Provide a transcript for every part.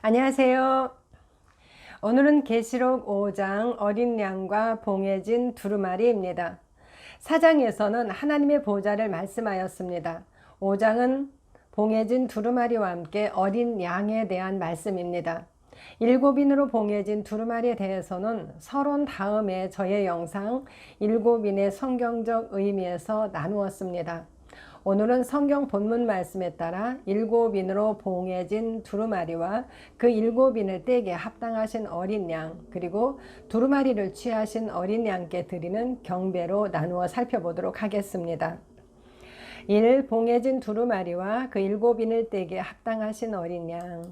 안녕하세요. 오늘은 계시록 5장 어린 양과 봉해진 두루마리입니다. 4장에서는 하나님의 보좌를 말씀하였습니다. 5장은 봉해진 두루마리와 함께 어린 양에 대한 말씀입니다. 7인으로 봉해진 두루마리에 대해서는 서론 다음에 저의 영상 7인의 성경적 의미에서 나누었습니다. 오늘은 성경 본문 말씀에 따라 7인으로 봉해진 두루마리와 그 7인을 떼게 합당하신 어린 양, 그리고 두루마리를 취하신 어린 양께 드리는 경배로 나누어 살펴보도록 하겠습니다. 1. 봉해진 두루마리와 그 7인을 떼게 합당하신 어린 양.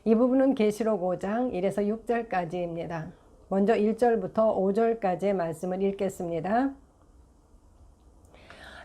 이 부분은 계시록 5장 1에서 6절까지입니다. 먼저 1절부터 5절까지의 말씀을 읽겠습니다.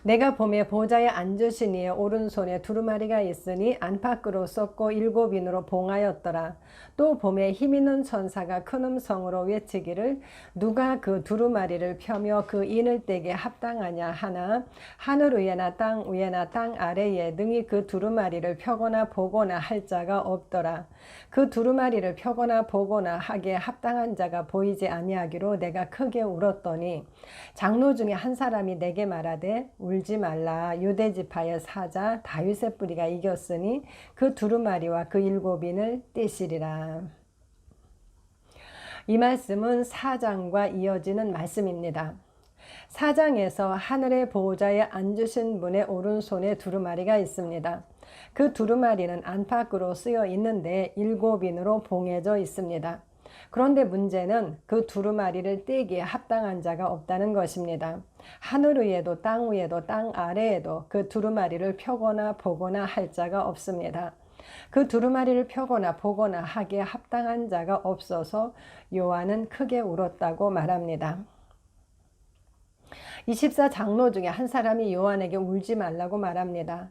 내가 봄에 보좌에 앉으신 이의 오른손에 두루마리가 있으니 안팎으로 쏟고 7인으로 봉하였더라. 또 봄에 힘있는 천사가 큰 음성으로 외치기를 누가 그 두루마리를 펴며 그 인을 떼게 합당하냐 하나 하늘 위에나 땅 위에나 땅 아래에 능히 그 두루마리를 펴거나 보거나 할 자가 없더라. 그 두루마리를 펴거나 보거나 하기에 합당한 자가 보이지 아니하기로 내가 크게 울었더니 장로 중에 한 사람이 내게 말하되 울지 말라. 유대 지파의 사자 다윗의 뿌리가 이겼으니 그 두루마리와 그 7인을 떼시리라. 이 말씀은 4장과 이어지는 말씀입니다. 4장에서 하늘의 보호자에 앉으신 분의 오른손에 두루마리가 있습니다. 그 두루마리는 안팎으로 쓰여 있는데 7인으로 봉해져 있습니다. 그런데 문제는 그 두루마리를 떼기에 합당한 자가 없다는 것입니다. 하늘 위에도 땅 위에도 땅 아래에도 그 두루마리를 펴거나 보거나 할 자가 없습니다. 그 두루마리를 펴거나 보거나 하기에 합당한 자가 없어서 요한은 크게 울었다고 말합니다. 24장로 중에 한 사람이 요한에게 울지 말라고 말합니다.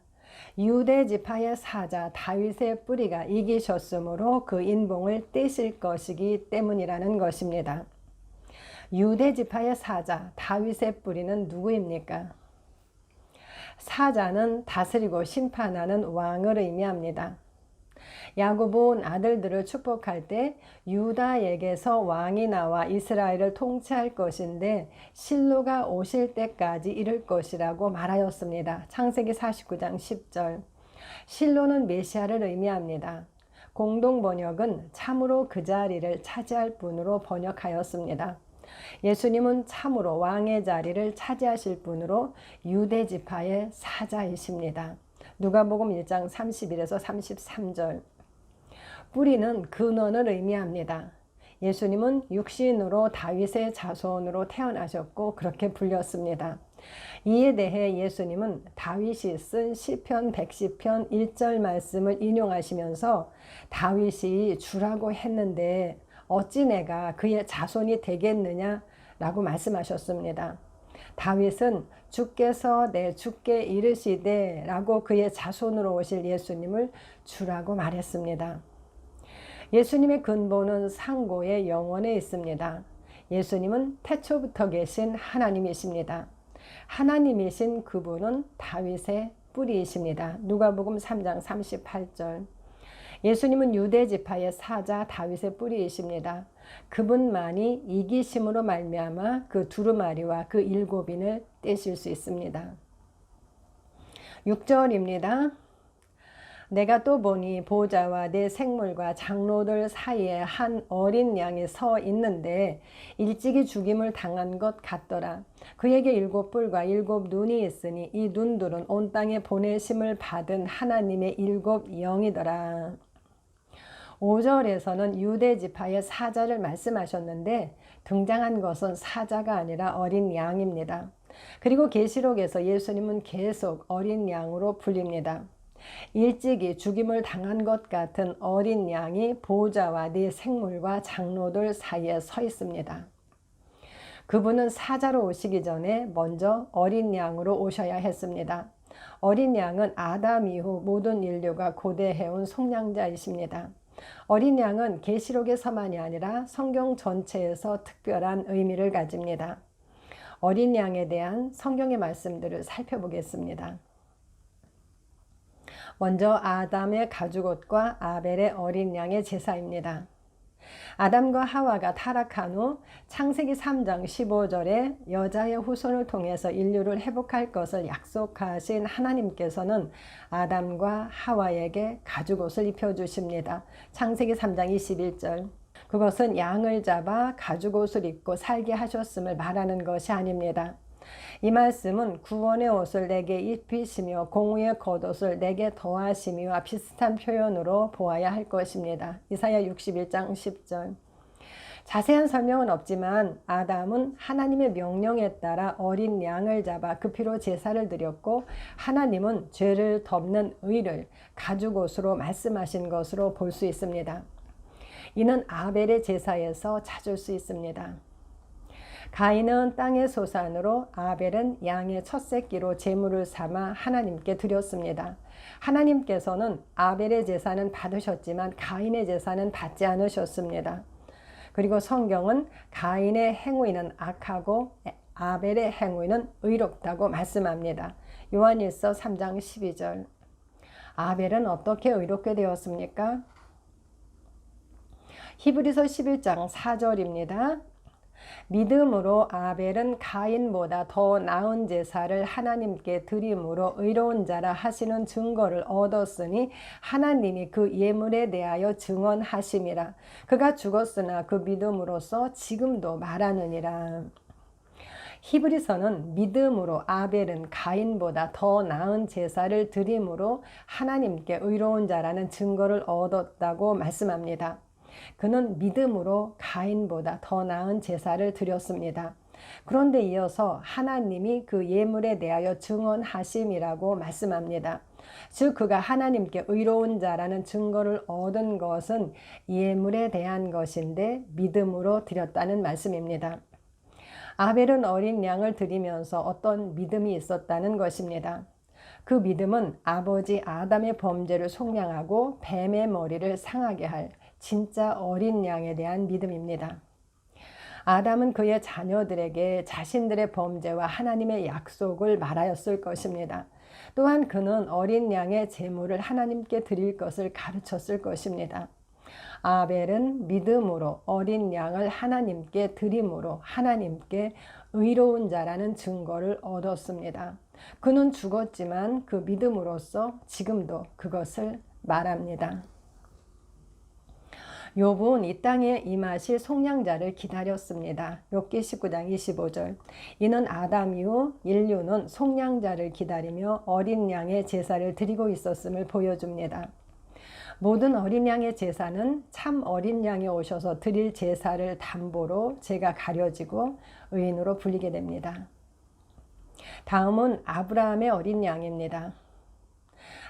유대 지파의 사자 다윗의 뿌리가 이기셨으므로 그 인봉을 떼실 것이기 때문이라는 것입니다. 유대 지파의 사자 다윗의 뿌리는 누구입니까? 사자는 다스리고 심판하는 왕을 의미합니다. 야곱은 아들들을 축복할 때 유다에게서 왕이 나와 이스라엘을 통치할 것인데 실로가 오실 때까지 이를 것이라고 말하였습니다. 창세기 49장 10절. 실로는 메시아를 의미합니다. 공동 번역은 참으로 그 자리를 차지할 분으로 번역하였습니다. 예수님은 참으로 왕의 자리를 차지하실 분으로 유대 지파의 사자이십니다. 누가복음 1장 31에서 33절. 뿌리는 근원을 의미합니다. 예수님은 육신으로 다윗의 자손으로 태어나셨고 그렇게 불렸습니다. 이에 대해 예수님은 다윗이 쓴 시편 110편 1절 말씀을 인용하시면서 다윗이 주라고 했는데 어찌 내가 그의 자손이 되겠느냐 라고 말씀하셨습니다. 다윗은 주께서 내 주께 이르시되 라고 그의 자손으로 오실 예수님을 주라고 말했습니다. 예수님의 근본은 상고의 영원에 있습니다. 예수님은 태초부터 계신 하나님이십니다. 하나님이신 그분은 다윗의 뿌리이십니다. 누가복음 3장 38절. 예수님은 유대 지파의 사자 다윗의 뿌리이십니다. 그분만이 이기심으로 말미암아 그 두루마리와 그 7인을 떼실 수 있습니다. 6절입니다. 내가 또 보니 보좌와 내 생물과 장로들 사이에 한 어린 양이 서 있는데 일찍이 죽임을 당한 것 같더라. 그에게 7뿔과 7눈이 있으니 이 눈들은 온 땅에 보내심을 받은 하나님의 7 영이더라. 5절에서는 유대 지파의 사자를 말씀하셨는데 등장한 것은 사자가 아니라 어린 양입니다. 그리고 계시록에서 예수님은 계속 어린 양으로 불립니다. 일찍이 죽임을 당한 것 같은 어린 양이 보좌와 네 생물과 장로들 사이에 서 있습니다. 그분은 사자로 오시기 전에 먼저 어린 양으로 오셔야 했습니다. 어린 양은 아담 이후 모든 인류가 고대해온 속량자이십니다. 어린 양은 계시록에서만이 아니라 성경 전체에서 특별한 의미를 가집니다. 어린 양에 대한 성경의 말씀들을 살펴보겠습니다. 먼저 아담의 가죽옷과 아벨의 어린 양의 제사입니다. 아담과 하와가 타락한 후 창세기 3장 15절에 여자의 후손을 통해서 인류를 회복할 것을 약속하신 하나님께서는 아담과 하와에게 가죽옷을 입혀주십니다. 창세기 3장 21절. 그것은 양을 잡아 가죽옷을 입고 살게 하셨음을 말하는 것이 아닙니다. 이 말씀은 구원의 옷을 내게 입히시며 공의의 겉옷을 내게 더하시미와 비슷한 표현으로 보아야 할 것입니다. 이사야 61장 10절. 자세한 설명은 없지만 아담은 하나님의 명령에 따라 어린 양을 잡아 그 피로 제사를 드렸고, 하나님은 죄를 덮는 의를 가죽옷으로 말씀하신 것으로 볼 수 있습니다. 이는 아벨의 제사에서 찾을 수 있습니다. 가인은 땅의 소산으로, 아벨은 양의 첫 새끼로 제물을 삼아 하나님께 드렸습니다. 하나님께서는 아벨의 제사는 받으셨지만 가인의 제사는 받지 않으셨습니다. 그리고 성경은 가인의 행위는 악하고 아벨의 행위는 의롭다고 말씀합니다. 요한일서 3장 12절. 아벨은 어떻게 의롭게 되었습니까? 히브리서 11장 4절입니다. 믿음으로 아벨은 가인보다 더 나은 제사를 하나님께 드림으로 의로운 자라 하시는 증거를 얻었으니 하나님이 그 예물에 대하여 증언하심이라. 그가 죽었으나 그 믿음으로써 지금도 말하느니라. 히브리서는 믿음으로 아벨은 가인보다 더 나은 제사를 드림으로 하나님께 의로운 자라는 증거를 얻었다고 말씀합니다. 그는 믿음으로 가인보다 더 나은 제사를 드렸습니다. 그런데 이어서 하나님이 그 예물에 대하여 증언하심이라고 말씀합니다. 즉 그가 하나님께 의로운 자라는 증거를 얻은 것은 예물에 대한 것인데 믿음으로 드렸다는 말씀입니다. 아벨은 어린 양을 드리면서 어떤 믿음이 있었다는 것입니다. 그 믿음은 아버지 아담의 범죄를 속량하고 뱀의 머리를 상하게 할 진짜 어린 양에 대한 믿음입니다. 아담은 그의 자녀들에게 자신들의 범죄와 하나님의 약속을 말하였을 것입니다. 또한 그는 어린 양의 제물을 하나님께 드릴 것을 가르쳤을 것입니다. 아벨은 믿음으로 어린 양을 하나님께 드림으로 하나님께 의로운 자라는 증거를 얻었습니다. 그는 죽었지만 그 믿음으로써 지금도 그것을 말합니다. 욥은 이 땅에 임하실 속량자를 기다렸습니다. 욥기 19장 25절. 이는 아담 이후 인류는 속량자를 기다리며 어린 양의 제사를 드리고 있었음을 보여줍니다. 모든 어린 양의 제사는 참 어린 양이 오셔서 드릴 제사를 담보로 죄가 가려지고 의인으로 불리게 됩니다. 다음은 아브라함의 어린 양입니다.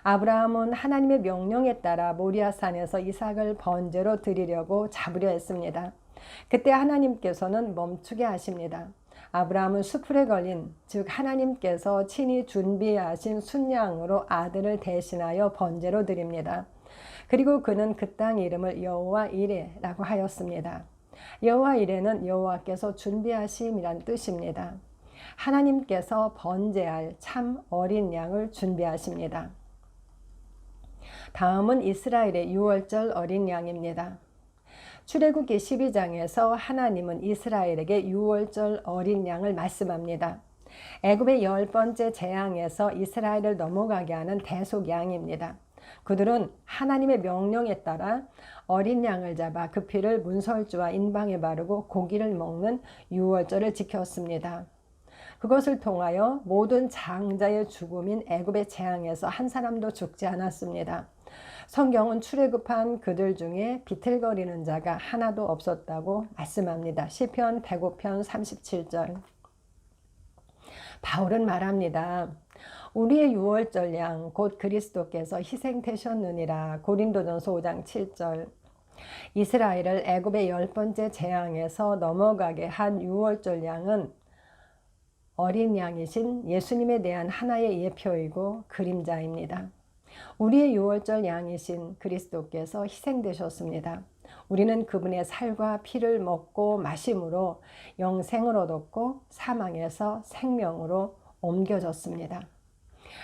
아브라함은 하나님의 명령에 따라 모리아산에서 이삭을 번제로 드리려고 잡으려 했습니다. 그때 하나님께서는 멈추게 하십니다. 아브라함은 수풀에 걸린, 즉 하나님께서 친히 준비하신 순양으로 아들을 대신하여 번제로 드립니다. 그리고 그는 그 땅 이름을 여호와 이레라고 하였습니다. 여호와 이레는 여호와께서 준비하심이란 뜻입니다. 하나님께서 번제할 참 어린 양을 준비하십니다. 다음은 이스라엘의 유월절 어린 양입니다. 출애굽기 12장에서 하나님은 이스라엘에게 유월절 어린 양을 말씀합니다. 애굽의 10번째 재앙에서 이스라엘을 넘어가게 하는 대속양입니다. 그들은 하나님의 명령에 따라 어린 양을 잡아 그 피를 문설주와 인방에 바르고 고기를 먹는 유월절을 지켰습니다. 그것을 통하여 모든 장자의 죽음인 애굽의 재앙에서 한 사람도 죽지 않았습니다. 성경은 출애굽한 그들 중에 비틀거리는 자가 하나도 없었다고 말씀합니다. 시편 105편 37절. 바울은 말합니다. 우리의 유월절 양 곧 그리스도께서 희생되셨느니라. 고린도전서 5장 7절. 이스라엘을 애굽의 10번째 재앙에서 넘어가게 한 유월절 양은 어린 양이신 예수님에 대한 하나의 예표이고 그림자입니다. 우리의 유월절 양이신 그리스도께서 희생되셨습니다. 우리는 그분의 살과 피를 먹고 마심으로 영생을 얻었고 사망에서 생명으로 옮겨졌습니다.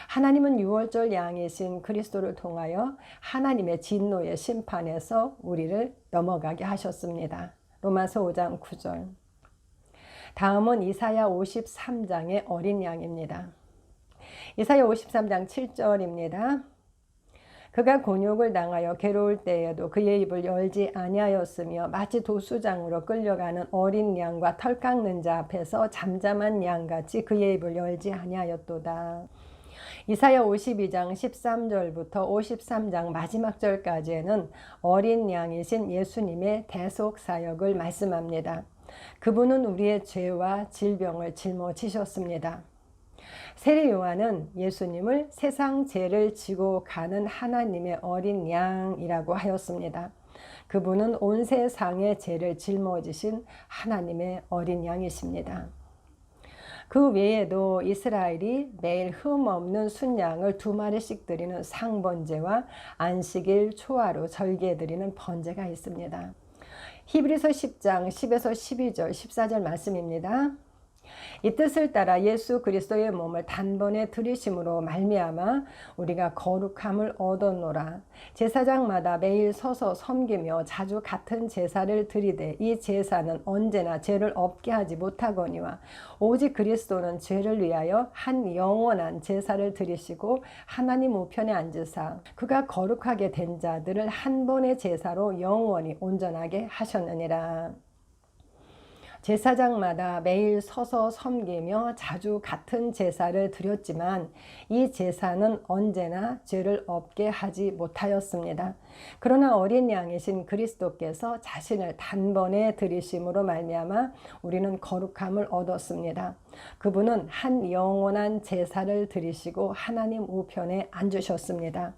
하나님은 유월절 양이신 그리스도를 통하여 하나님의 진노의 심판에서 우리를 넘어가게 하셨습니다. 로마서 5장 9절. 다음은 이사야 53장의 어린 양입니다. 이사야 53장 7절입니다. 그가 곤욕을 당하여 괴로울 때에도 그의 입을 열지 아니하였으며 마치 도수장으로 끌려가는 어린 양과 털 깎는 자 앞에서 잠잠한 양같이 그의 입을 열지 아니하였도다. 이사야 52장 13절부터 53장 마지막 절까지에는 어린 양이신 예수님의 대속 사역을 말씀합니다. 그분은 우리의 죄와 질병을 짊어지셨습니다. 세례 요한은 예수님을 세상 죄를 지고 가는 하나님의 어린 양이라고 하였습니다. 그분은 온 세상의 죄를 짊어지신 하나님의 어린 양이십니다. 그 외에도 이스라엘이 매일 흠없는 순양을 2마리씩 드리는 상번제와 안식일 초하루 절기에 드리는 번제가 있습니다. 히브리서 10장 10에서 12절 14절 말씀입니다. 이 뜻을 따라 예수 그리스도의 몸을 단번에 들이심으로 말미암아 우리가 거룩함을 얻었노라. 제사장마다 매일 서서 섬기며 자주 같은 제사를 드리되 이 제사는 언제나 죄를 없게 하지 못하거니와 오직 그리스도는 죄를 위하여 한 영원한 제사를 드리시고 하나님 우편에 앉으사 그가 거룩하게 된 자들을 한 번의 제사로 영원히 온전하게 하셨느니라. 제사장마다 매일 서서 섬기며 자주 같은 제사를 드렸지만 이 제사는 언제나 죄를 없게 하지 못하였습니다. 그러나 어린 양이신 그리스도께서 자신을 단번에 드리심으로 말미암아 우리는 거룩함을 얻었습니다. 그분은 한 영원한 제사를 드리시고 하나님 우편에 앉으셨습니다.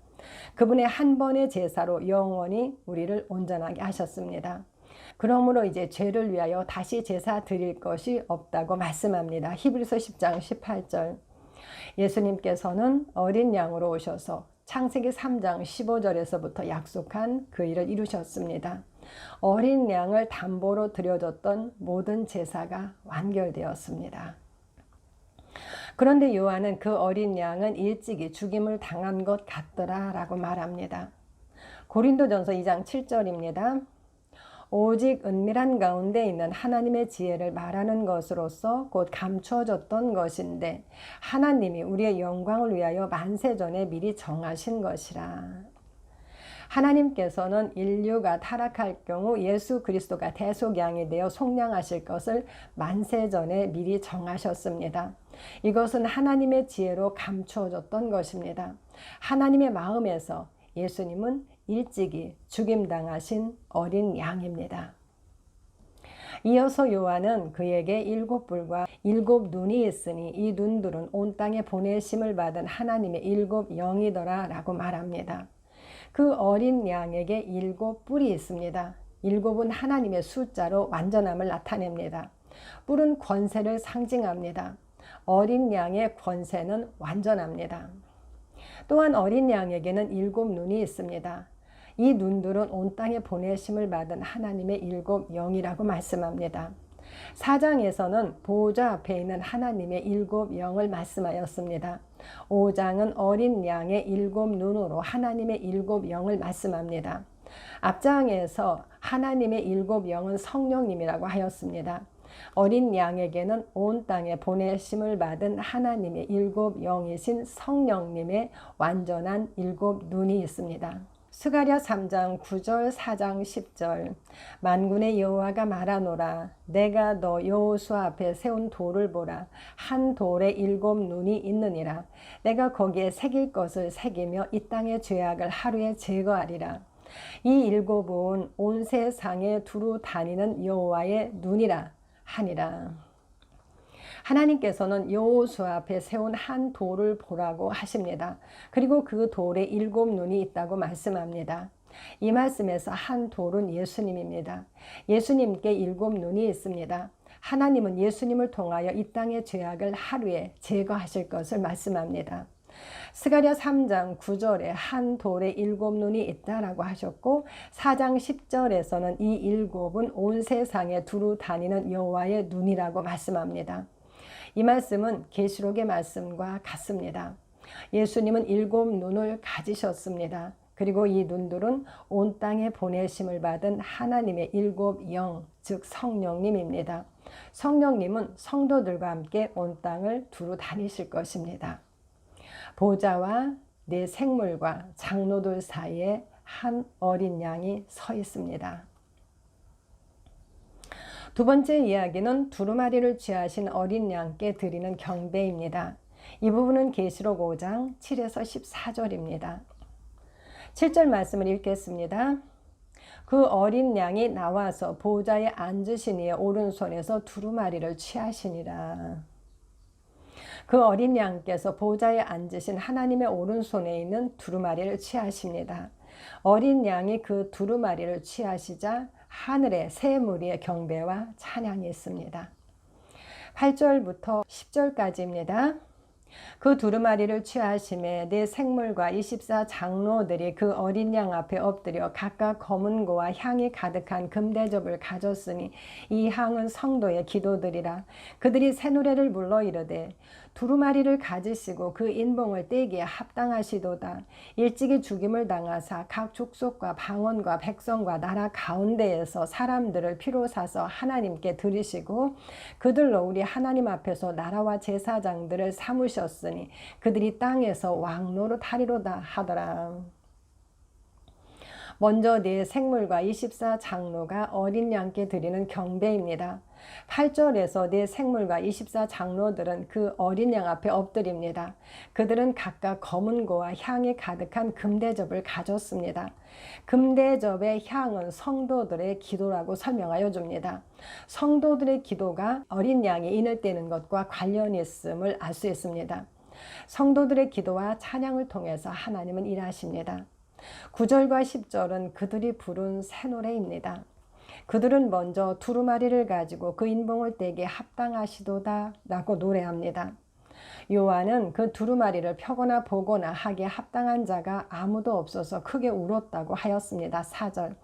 그분의 한 번의 제사로 영원히 우리를 온전하게 하셨습니다. 그러므로 이제 죄를 위하여 다시 제사 드릴 것이 없다고 말씀합니다. 히브리서 10장 18절. 예수님께서는 어린 양으로 오셔서 창세기 3장 15절에서부터 약속한 그 일을 이루셨습니다. 어린 양을 담보로 드려졌던 모든 제사가 완결되었습니다. 그런데 요한은 그 어린 양은 일찍이 죽임을 당한 것 같더라 라고 말합니다. 고린도전서 2장 7절입니다. 오직 은밀한 가운데 있는 하나님의 지혜를 말하는 것으로서 곧 감추어졌던 것인데 하나님이 우리의 영광을 위하여 만세전에 미리 정하신 것이라. 하나님께서는 인류가 타락할 경우 예수 그리스도가 대속양이 되어 속량하실 것을 만세전에 미리 정하셨습니다. 이것은 하나님의 지혜로 감추어졌던 것입니다. 하나님의 마음에서 예수님은 일찍이 죽임당하신 어린 양입니다. 이어서 요한은 그에게 7뿔과 7눈이 있으니 이 눈들은 온 땅에 보내심을 받은 하나님의 7영이더라 라고 말합니다. 그 어린 양에게 7뿔이 있습니다. 7은 하나님의 숫자로 완전함을 나타냅니다. 뿔은 권세를 상징합니다. 어린 양의 권세는 완전합니다. 또한 어린 양에게는 7눈이 있습니다. 이 눈들은 온 땅에 보내심을 받은 하나님의 7영이라고 말씀합니다. 4장에서는 보호자 앞에 있는 하나님의 7영을 말씀하였습니다. 5장은 어린 양의 7눈으로 하나님의 7영을 말씀합니다. 앞장에서 하나님의 7영은 성령님이라고 하였습니다. 어린 양에게는 온 땅에 보내심을 받은 하나님의 7영이신 성령님의 완전한 7눈이 있습니다. 스가랴 3장 9절 4장 10절. 만군의 여호와가 말하노라. 내가 너 여호수 앞에 세운 돌을 보라. 한 돌에 7눈이 있느니라. 내가 거기에 새길 것을 새기며 이 땅의 죄악을 하루에 제거하리라. 이 7은 온 세상에 두루 다니는 여호와의 눈이라 하니라. 하나님께서는 여호수 앞에 세운 한 돌을 보라고 하십니다. 그리고 그 돌에 7눈이 있다고 말씀합니다. 이 말씀에서 한 돌은 예수님입니다. 예수님께 7눈이 있습니다. 하나님은 예수님을 통하여 이 땅의 죄악을 하루에 제거하실 것을 말씀합니다. 스가랴 3장 9절에 한 돌에 7눈이 있다라고 하셨고 4장 10절에서는 이 7은 온 세상에 두루 다니는 여호와의 눈이라고 말씀합니다. 이 말씀은 계시록의 말씀과 같습니다. 예수님은 7눈을 가지셨습니다. 그리고 이 눈들은 온 땅에 보내심을 받은 하나님의 7영, 즉 성령님입니다. 성령님은 성도들과 함께 온 땅을 두루 다니실 것입니다. 보좌와 네 생물과 장로들 사이에 한 어린 양이 서 있습니다. 두 번째 이야기는 두루마리를 취하신 어린 양께 드리는 경배입니다. 이 부분은 계시록 5장 7에서 14절입니다. 7절 말씀을 읽겠습니다. 그 어린 양이 나와서 보좌에 앉으신 이의 오른손에서 두루마리를 취하시니라. 그 어린 양께서 보좌에 앉으신 하나님의 오른손에 있는 두루마리를 취하십니다. 어린 양이 그 두루마리를 취하시자 하늘에 새 무리의 경배와 찬양이 있습니다. 8절부터 10절까지입니다. 그 두루마리를 취하심에 네 생물과 24 장로들이 그 어린 양 앞에 엎드려 각각 검은 고와 향이 가득한 금대접을 가졌으니 이 향은 성도의 기도들이라. 그들이 새 노래를 불러 이르되 두루마리를 가지시고 그 인봉을 떼기에 합당하시도다. 일찍이 죽임을 당하사 각 족속과 방언과 백성과 나라 가운데에서 사람들을 피로 사서 하나님께 드리시고 그들로 우리 하나님 앞에서 나라와 제사장들을 삼으셨으니 그들이 땅에서 왕노릇 하리로다 하더라. 먼저 네 생물과 24 장로가 어린 양께 드리는 경배입니다. 8절에서 네 생물과 24 장로들은 그 어린 양 앞에 엎드립니다. 그들은 각각 검은 고와 향이 가득한 금대접을 가졌습니다. 금대접의 향은 성도들의 기도라고 설명하여 줍니다. 성도들의 기도가 어린 양이 인을 떼는 것과 관련이 있음을 알 수 있습니다. 성도들의 기도와 찬양을 통해서 하나님은 일하십니다. 9절과 10절은 그들이 부른 새 노래입니다. 그들은 먼저 두루마리를 가지고 그 인봉을 떼기에 합당하시도다 라고 노래합니다. 요한은 그 두루마리를 펴거나 보거나 하기에 합당한 자가 아무도 없어서 크게 울었다고 하였습니다. 4절.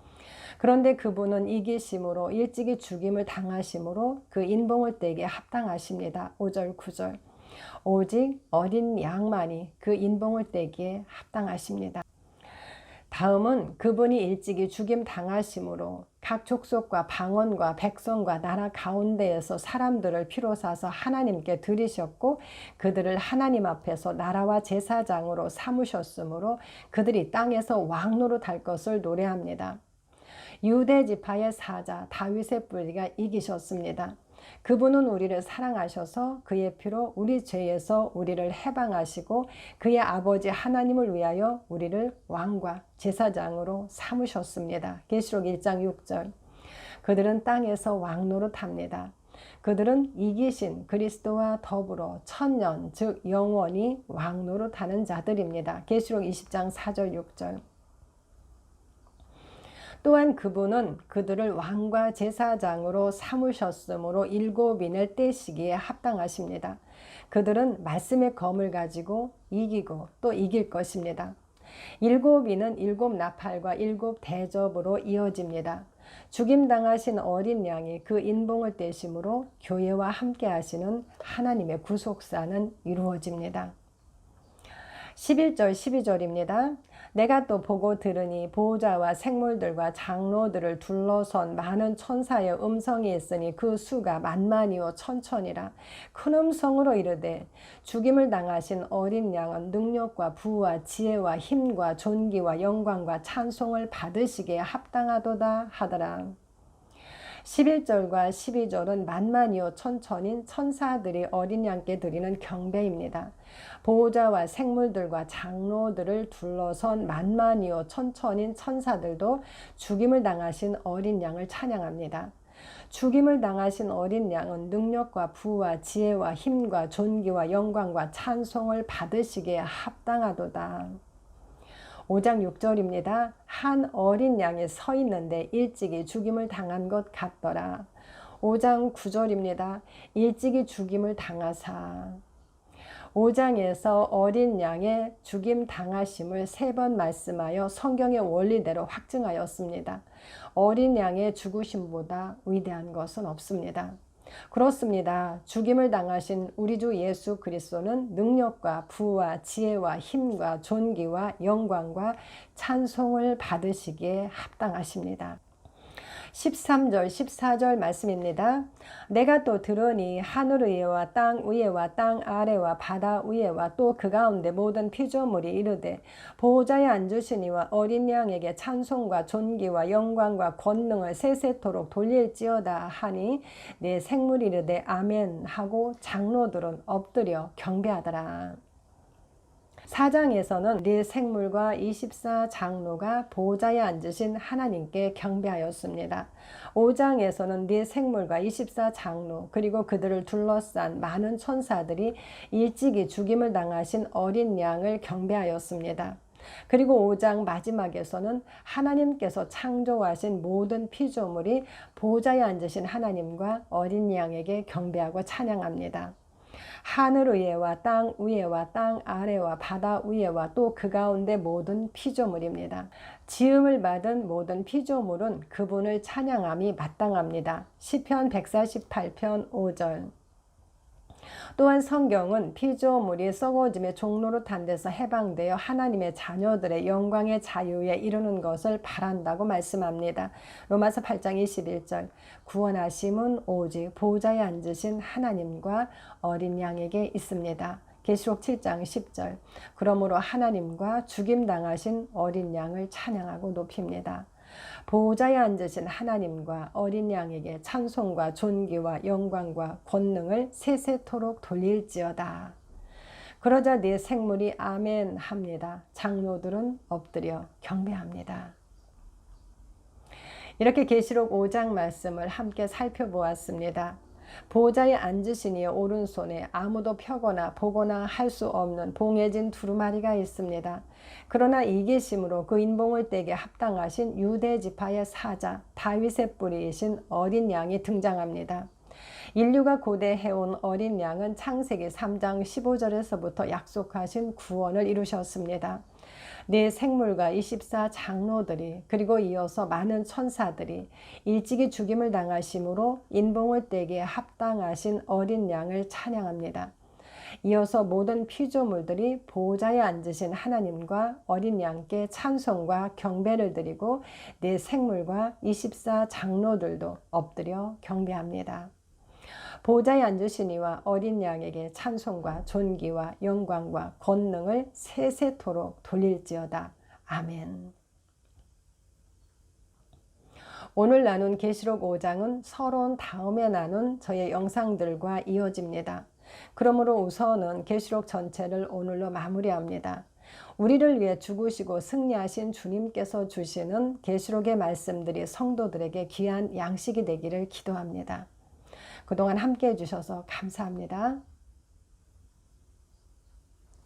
그런데 그분은 이기심으로 일찍이 죽임을 당하심으로 그 인봉을 떼기에 합당하십니다. 5절 9절. 오직 어린 양만이 그 인봉을 떼기에 합당하십니다. 다음은 그분이 일찍이 죽임 당하심으로 각 족속과 방언과 백성과 나라 가운데에서 사람들을 피로 사서 하나님께 드리셨고 그들을 하나님 앞에서 나라와 제사장으로 삼으셨으므로 그들이 땅에서 왕노릇 할 것을 노래합니다. 유대 지파의 사자 다윗의 뿌리가 이기셨습니다. 그분은 우리를 사랑하셔서 그의 피로 우리 죄에서 우리를 해방하시고 그의 아버지 하나님을 위하여 우리를 왕과 제사장으로 삼으셨습니다. 계시록 1장 6절. 그들은 땅에서 왕노릇합니다. 그들은 이기신 그리스도와 더불어 천년 즉 영원히 왕노릇하는 자들입니다. 계시록 20장 4절 6절. 또한 그분은 그들을 왕과 제사장으로 삼으셨으므로 7인을 떼시기에 합당하십니다. 그들은 말씀의 검을 가지고 이기고 또 이길 것입니다. 7인은 7 나팔과 7 대접으로 이어집니다. 죽임당하신 어린 양이 그 인봉을 떼심으로 교회와 함께 하시는 하나님의 구속사는 이루어집니다. 11절 12절입니다. 내가 또 보고 들으니 보호자와 생물들과 장로들을 둘러선 많은 천사의 음성이 있으니 그 수가 만만이요 천천이라. 큰 음성으로 이르되 죽임을 당하신 어린 양은 능력과 부와 지혜와 힘과 존귀와 영광과 찬송을 받으시기에 합당하도다 하더라. 11절과 12절은 만만이요 천천인 천사들이 어린 양께 드리는 경배입니다. 보호자와 생물들과 장로들을 둘러선 만만이요 천천인 천사들도 죽임을 당하신 어린 양을 찬양합니다. 죽임을 당하신 어린 양은 능력과 부와 지혜와 힘과 존귀와 영광과 찬송을 받으시기에 합당하도다. 5장 6절입니다. 한 어린 양이 서 있는데 일찍이 죽임을 당한 것 같더라. 5장 9절입니다. 일찍이 죽임을 당하사. 5장에서 어린 양의 죽임 당하심을 3번 말씀하여 성경의 원리대로 확증하였습니다. 어린 양의 죽으심보다 위대한 것은 없습니다. 그렇습니다. 죽임을 당하신 우리 주 예수 그리스도는 능력과 부와 지혜와 힘과 존귀와 영광과 찬송을 받으시기에 합당하십니다. 13절 14절 말씀입니다. 내가 또 들으니 하늘 위에와 땅 위에와 땅 아래와 바다 위에와 또 그 가운데 모든 피조물이 이르되 보호자에 앉으신 이와 어린 양에게 찬송과 존귀와 영광과 권능을 세세토록 돌릴지어다 하니 내 생물이 이르되 아멘 하고 장로들은 엎드려 경배하더라. 4장에서는 네 생물과 24장로가 보호자에 앉으신 하나님께 경배하였습니다. 5장에서는 네 생물과 24장로 그리고 그들을 둘러싼 많은 천사들이 일찍이 죽임을 당하신 어린 양을 경배하였습니다. 그리고 5장 마지막에서는 하나님께서 창조하신 모든 피조물이 보호자에 앉으신 하나님과 어린 양에게 경배하고 찬양합니다. 하늘 위에와 땅 위에와 땅 아래와 바다 위에와 또 그 가운데 모든 피조물입니다. 지음을 받은 모든 피조물은 그분을 찬양함이 마땅합니다. 시편 148편 5절. 또한 성경은 피조물이 썩어짐의 종로로 탄 데서 해방되어 하나님의 자녀들의 영광의 자유에 이르는 것을 바란다고 말씀합니다. 로마서 8장 21절. 구원하심은 오직 보호자에 앉으신 하나님과 어린 양에게 있습니다. 계시록 7장 10절. 그러므로 하나님과 죽임당하신 어린 양을 찬양하고 높입니다. 보호자에 앉으신 하나님과 어린 양에게 찬송과 존귀와 영광과 권능을 세세토록 돌릴지어다. 그러자 네 생물이 아멘 합니다. 장로들은 엎드려 경배합니다. 이렇게 계시록 5장 말씀을 함께 살펴보았습니다. 보호자에 앉으신 이의 오른손에 아무도 펴거나 보거나 할 수 없는 봉해진 두루마리가 있습니다. 그러나 이 계심으로 그 인봉을 떼게 합당하신 유대 지파의 사자 다윗의 뿌리이신 어린 양이 등장합니다. 인류가 고대 해온 어린 양은 창세기 3장 15절에서부터 약속하신 구원을 이루셨습니다. 네 생물과 24장로들이 그리고 이어서 많은 천사들이 일찍이 죽임을 당하심으로 인봉을 떼기에 합당하신 어린 양을 찬양합니다. 이어서 모든 피조물들이 보호자에 앉으신 하나님과 어린 양께 찬송과 경배를 드리고 네 생물과 24장로들도 엎드려 경배합니다. 보호자에 앉으신 이와 어린 양에게 찬송과 존귀와 영광과 권능을 세세토록 돌릴지어다. 아멘. 오늘 나눈 계시록 5장은 서론 다음에 나눈 저의 영상들과 이어집니다. 그러므로 우선은 계시록 전체를 오늘로 마무리합니다. 우리를 위해 죽으시고 승리하신 주님께서 주시는 계시록의 말씀들이 성도들에게 귀한 양식이 되기를 기도합니다. 그동안 함께 해주셔서 감사합니다.